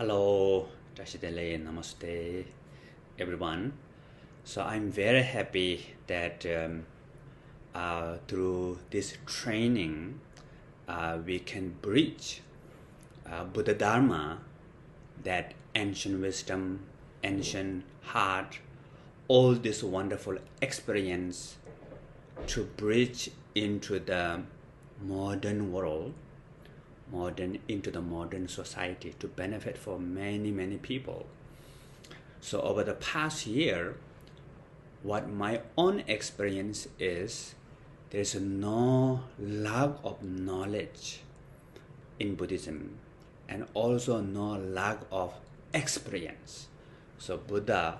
Hello, Tashidele, Namaste, everyone. So I'm very happy that through this training, we can bridge Buddha Dharma, that ancient wisdom, ancient heart, all this wonderful experience to bridge into the modern world, into the modern society to benefit for many people. So over the past year, what my own experience is, there's no lack of knowledge in Buddhism and also no lack of experience. So Buddha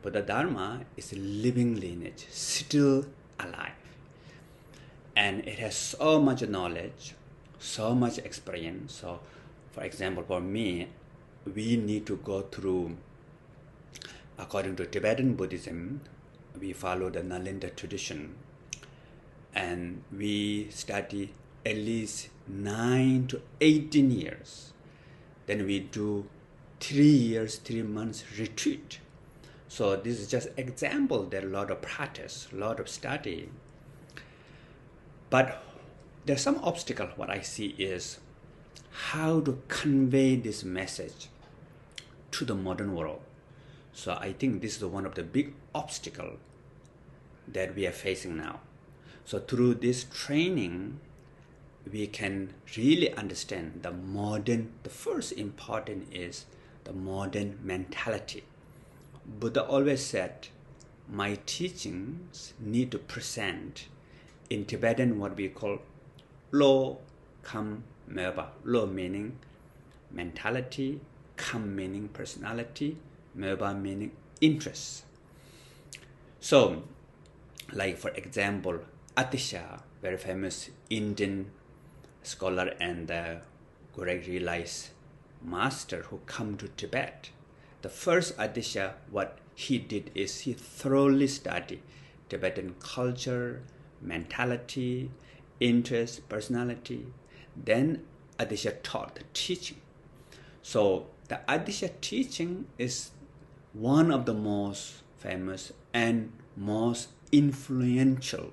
Dharma is a living lineage, still alive. And it has so much knowledge, so much experience. So for example, for me, we need to go through, according to Tibetan Buddhism, we follow the Nalinda tradition, and we study at least 9 to 18 years. Then we do 3 years, 3 months retreat. So this is just example. There are a lot of practice, a lot of study. But there's some obstacle. What I see is how to convey this message to the modern world. So I think this is one of the big obstacles that we are facing now. So through this training, we can really understand the first important is the modern mentality. Buddha always said, my teachings need to present in Tibetan what we call Lo Kam Merba. Lo meaning mentality, Kam meaning personality, Merba meaning interest. So, like for example, Atisha, very famous Indian scholar and correct realized master who come to Tibet. The first Atisha, what he did is he thoroughly studied Tibetan culture, mentality, interest, personality. Then Atisha taught the teaching. So the Atisha teaching is one of the most famous and most influential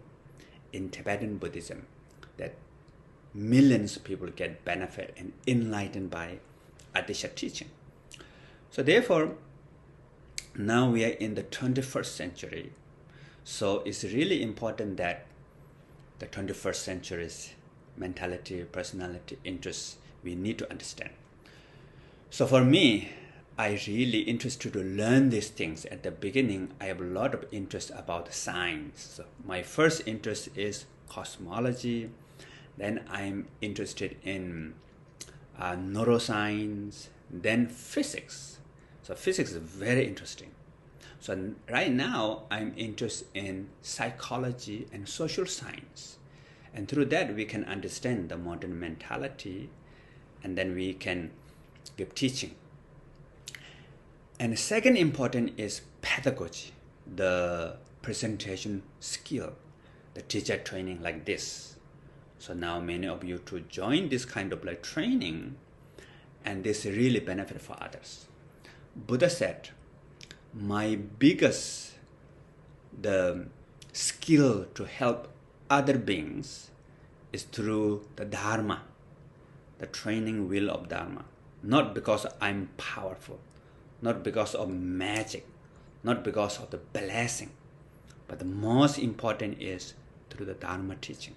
in Tibetan Buddhism, that millions of people get benefit and enlightened by Atisha teaching. So therefore, now we are in the 21st century. So it's really important that the 21st century's mentality, personality, interests, we need to understand. So for me, I really interested to learn these things. At the beginning, I have a lot of interest about science. So my first interest is cosmology. Then I'm interested in neuroscience, then physics. So physics is very interesting. So right now, I'm interested in psychology and social science. And through that, we can understand the modern mentality, and then we can give teaching. And the second important is pedagogy, the presentation skill, the teacher training like this. So now many of you to join this kind of like training, and this really benefit for others. Buddha said, my biggest the skill to help other beings is through the Dharma, the training wheel of Dharma. Not because I'm powerful, not because of magic, not because of the blessing, but the most important is through the Dharma teaching.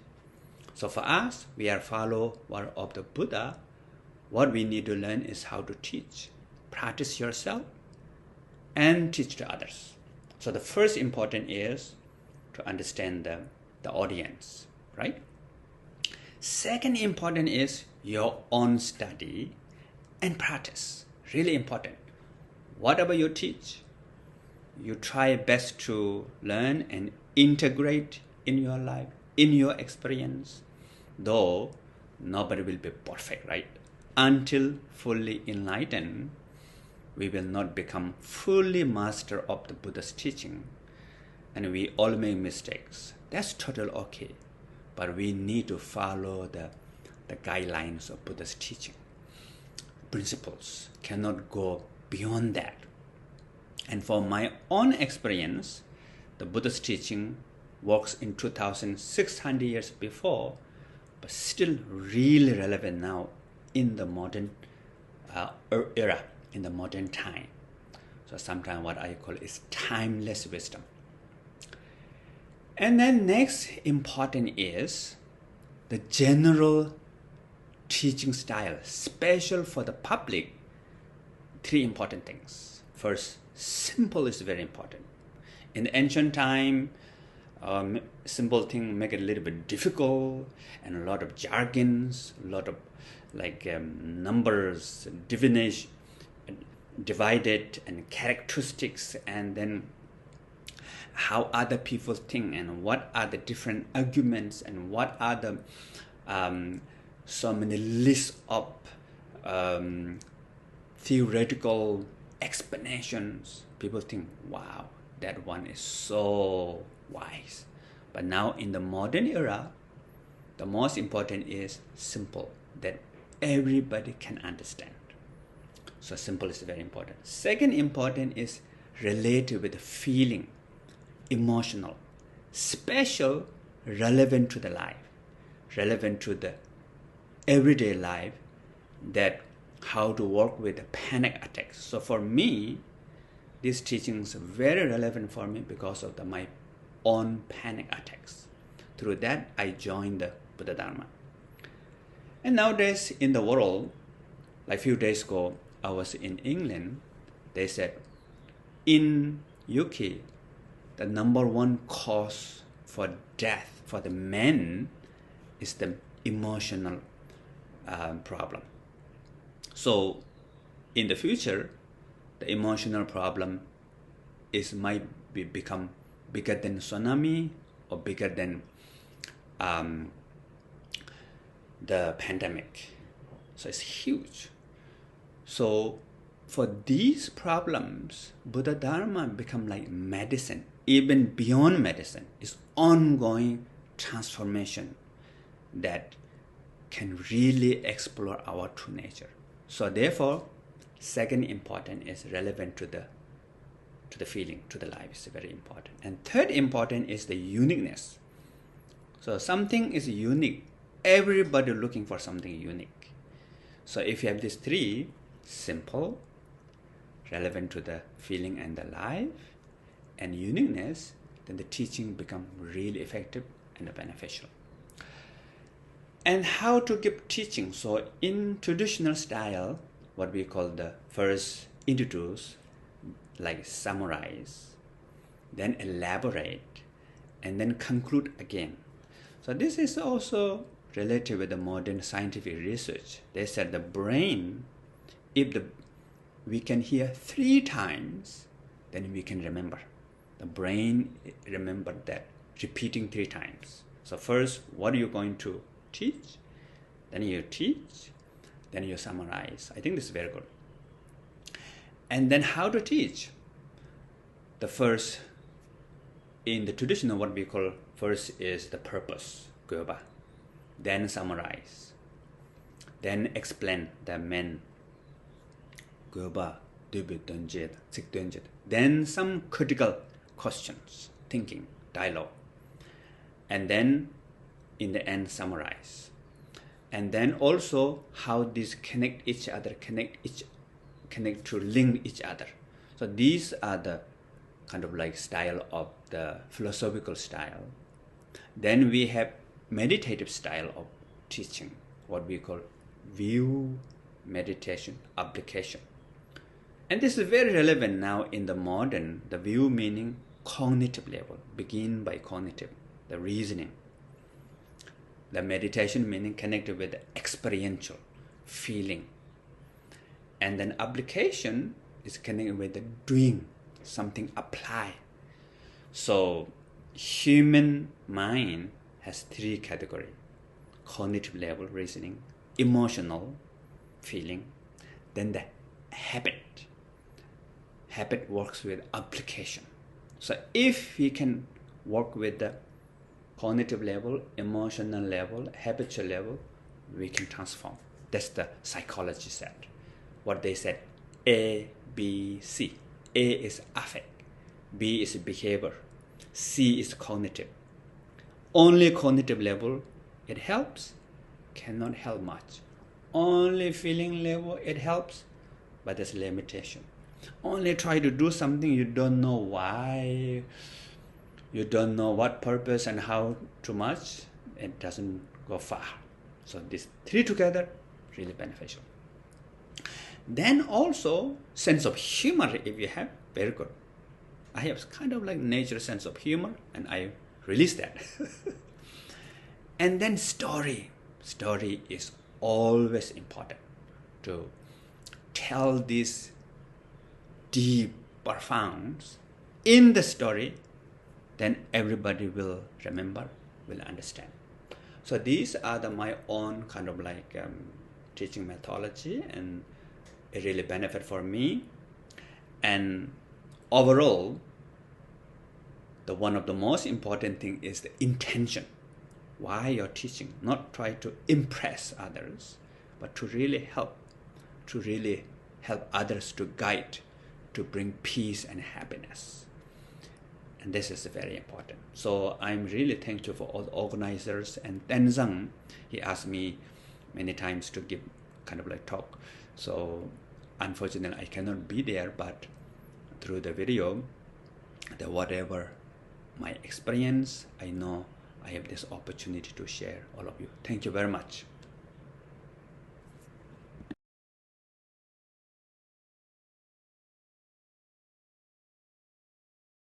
So for us, we are followers of the Buddha. What we need to learn is how to teach. Practice yourself and teach to others. So the first important is to understand the audience, right? Second important is your own study and practice. Really important. Whatever you teach, you try best to learn and integrate in your life, in your experience, though nobody will be perfect, right? Until fully enlightened, we will not become fully master of the Buddha's teaching, and we all make mistakes. That's totally okay, but we need to follow the guidelines of Buddha's teaching. principles, cannot go beyond that. And for my own experience, the Buddha's teaching works in 2,600 years before, but still really relevant now in the modern era, in the modern time. So sometimes what I call is timeless wisdom. And then next important is the general teaching style, special for the public. Three important things. First, simple is very important. In the ancient time, simple thing make it a little bit difficult, and a lot of jargons, a lot of numbers, divination, divided, and characteristics, and then how other people think, and what are the different arguments, and what are the so many lists of theoretical explanations. People think, wow, that one is so wise. But now in the modern era, the most important is simple, that everybody can understand. So simple is very important. Second important is related with the feeling, emotional, special, relevant to the life, relevant to the everyday life, that how to work with the panic attacks. So for me, these teachings are very relevant for me because of my own panic attacks. Through that, I joined the Buddha Dharma. And nowadays in the world, like a few days ago, I was in England. They said in UK, the number one cause for death for the men is the emotional problem. So in the future, the emotional problem might become bigger than tsunami or bigger than the pandemic. So it's huge. So for these problems, Buddha Dharma become like medicine. Even beyond medicine, it's ongoing transformation that can really explore our true nature. So therefore, second important is relevant to the feeling, to the life is very important. And third important is the uniqueness. So something is unique. Everybody looking for something unique. So if you have these three, simple, relevant to the feeling and the life, and uniqueness, then the teaching become really effective and beneficial. And how to give teaching? So in traditional style, what we call the first introduce, like summarize, then elaborate, and then conclude again. So this is also related with the modern scientific research. They said the brain, if we can hear 3 times, then we can remember. The brain remember that, repeating 3 times. So first, what are you going to teach? Then you teach, then you summarize. I think this is very good. And then how to teach? The first, in the traditional, what we call first is the purpose, goba. Then summarize. Then explain the main, goba, dubi, dunjit, sik dunjit. Then some critical questions, thinking, dialogue. And then in the end, summarize. And then also how these connect each other, connect to link each other. So these are the kind of like style of the philosophical style. Then we have meditative style of teaching, what we call view, meditation, application. And this is very relevant now in the modern, the view meaning cognitive level, begin by cognitive, the reasoning. The meditation meaning connected with the experiential feeling. And then application is connected with the doing, something apply. So human mind has 3 categories: cognitive level reasoning, emotional feeling, then the habit. Habit works with application. So if we can work with the cognitive level, emotional level, habitual level, we can transform. That's the psychology said. what they said, A, B, C. A is affect, B is behavior, C is cognitive. Only cognitive level, it helps, cannot help much. Only feeling level, it helps, but there's limitation. Only try to do something you don't know why, you don't know what purpose and how too much, it doesn't go far. So these three together, really beneficial. Then also, sense of humor, if you have, very good. I have kind of like natural sense of humor, and I release that. And then story. Story is always important to tell these deep, profound in the story, then everybody will remember, will understand. So these are my own kind of like teaching methodology, and it really benefit for me. And overall, one of the most important thing is the intention. Why you're teaching, not try to impress others, but to really help others, to guide, to bring peace and happiness. And this is very important. So I'm really thankful for all the organizers. And Tenzang, he asked me many times to give kind of like talk. So unfortunately, I cannot be there, but through the video, that whatever my experience, I know I have this opportunity to share all of you. Thank you very much.